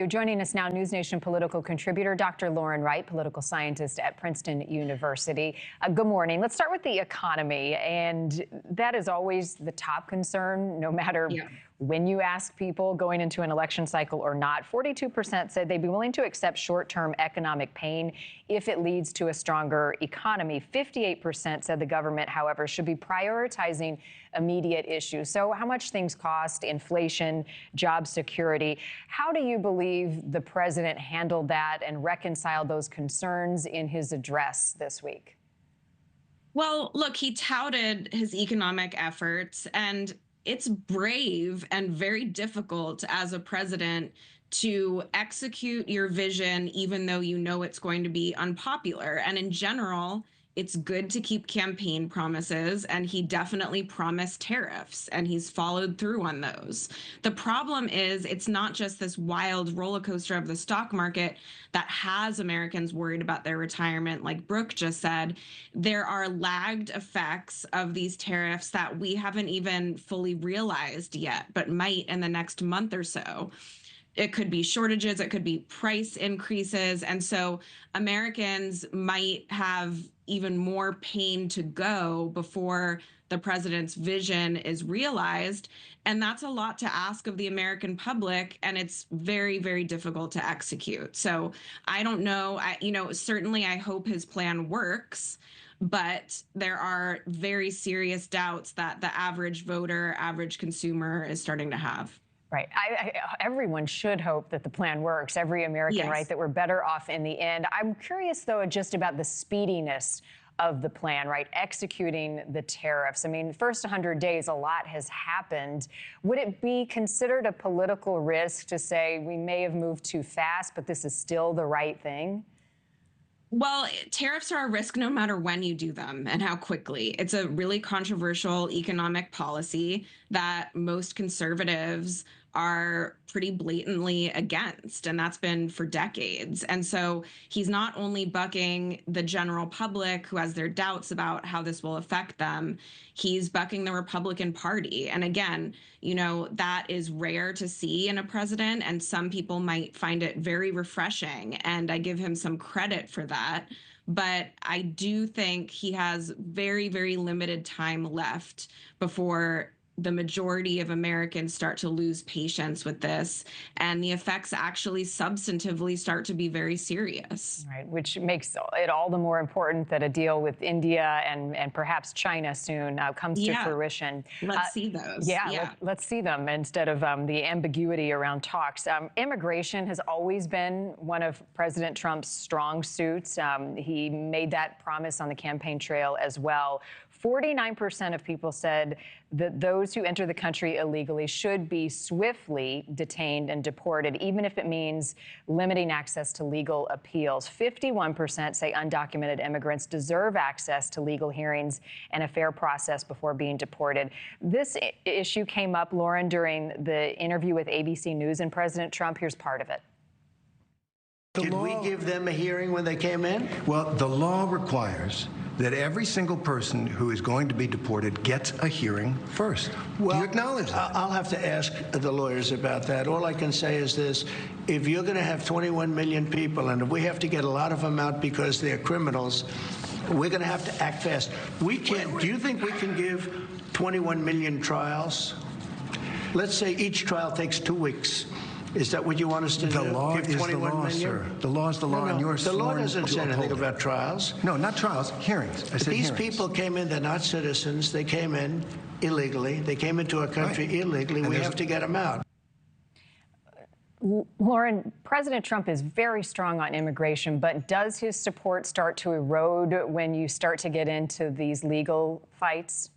You're joining us now, NewsNation political contributor Dr. Lauren Wright, political scientist at Princeton University. Good morning. Let's start with the economy, and that is always the top concern, no matter when you ask people going into an election cycle or not. 42% said they'd be willing to accept short-term economic pain if it leads to a stronger economy. 58% said the government, however, should be prioritizing immediate issues. So how much things cost, inflation, job security. How do you believe the president handled that and reconciled those concerns in his address this week? Well, look, he touted his economic efforts, and it's brave and very difficult as a president to execute your vision, even though you know it's going to be unpopular. And in general, it's good to keep campaign promises, and he definitely promised tariffs, and he's followed through on those. The problem is it's not just this wild roller coaster of the stock market that has Americans worried about their retirement, like Brooke just said. There are lagged effects of these tariffs that we haven't even fully realized yet, but might in the next month or so. It could be shortages, it could be price increases. And so Americans might have even more pain to go before the president's vision is realized. And that's a lot to ask of the American public. And it's very, very difficult to execute. So I don't know, certainly I hope his plan works. But there are very serious doubts that the average voter, average consumer is starting to have. Right. Everyone should hope that the plan works, every American, right, that we're better off in the end. I'm curious, though, just about the speediness of the plan, right, executing the tariffs. I mean, first 100 days, a lot has happened. Would it be considered a political risk to say we may have moved too fast, but this is still the right thing? Well, tariffs are a risk no matter when you do them and how quickly. It's a really controversial economic policy that most conservatives are pretty blatantly against, and that's been for decades. And so he's not only bucking the general public who has their doubts about how this will affect them, he's bucking the Republican Party. And again, that is rare to see in a president, and some people might find it very refreshing, and I give him some credit for that. But I do think he has very, very limited time left before the majority of Americans start to lose patience with this, and the effects actually substantively start to be very serious. Right, which makes it all the more important that a deal with India and perhaps China soon comes to fruition. Let's see those. Let's see them instead of the ambiguity around talks. Immigration has always been one of President Trump's strong suits. He made that promise on the campaign trail as well. 49% of people said that those who enter the country illegally should be swiftly detained and deported, even if it means limiting access to legal appeals. 51% say undocumented immigrants deserve access to legal hearings and a fair process before being deported. This issue came up, Lauren, during the interview with ABC News and President Trump. Here's part of it. Did we give them a hearing when they came in? Well, the law requires that every single person who is going to be deported gets a hearing first. Well, do you acknowledge that? I'll have to ask the lawyers about that. All I can say is this: if you're going to have 21 million people, and if we have to get a lot of them out because they're criminals, we're going to have to act fast. We can't. Do you think we can give 21 million trials? Let's say each trial takes 2 weeks. Is that what you want us to do? The law is the law, sir. The law is the law, and you're the law doesn't say anything about trials. No, not trials, hearings. I said These hearings. people came in, they're not citizens. They came in illegally. They came into our country illegally. We have to get them out. Lauren, President Trump is very strong on immigration, but does his support start to erode when you start to get into these legal fights?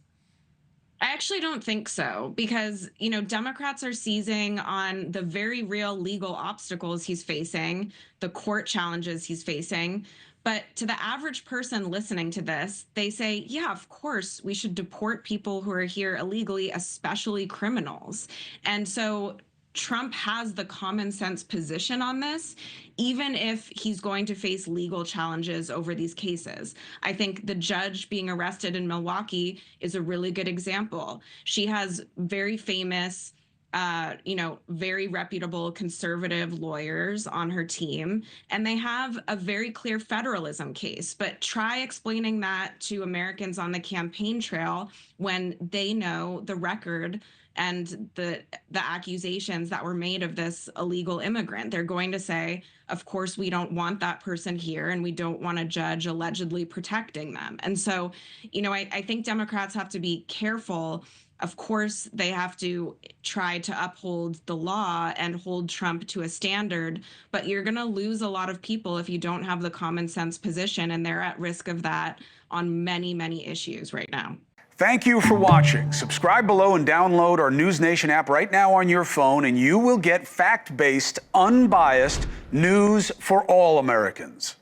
I actually don't think so, because, Democrats are seizing on the very real legal obstacles he's facing, the court challenges he's facing. But to the average person listening to this, they say, yeah, of course, we should deport people who are here illegally, especially criminals. And so Trump has the common sense position on this, even if he's going to face legal challenges over these cases. I think the judge being arrested in Milwaukee is a really good example. She has very famous very reputable conservative lawyers on her team, and they have a very clear federalism case. But try explaining that to Americans on the campaign trail when they know the record and the accusations that were made of this illegal immigrant. They're going to say, of course, we don't want that person here, and we don't want a judge allegedly protecting them. And so, I think Democrats have to be careful. Of course, they have to try to uphold the law and hold Trump to a standard, but you're going to lose a lot of people if you don't have the common sense position, and they're at risk of that on many, many issues right now. Thank you for watching. Subscribe below and download our NewsNation app right now on your phone, and you will get fact-based, unbiased news for all Americans.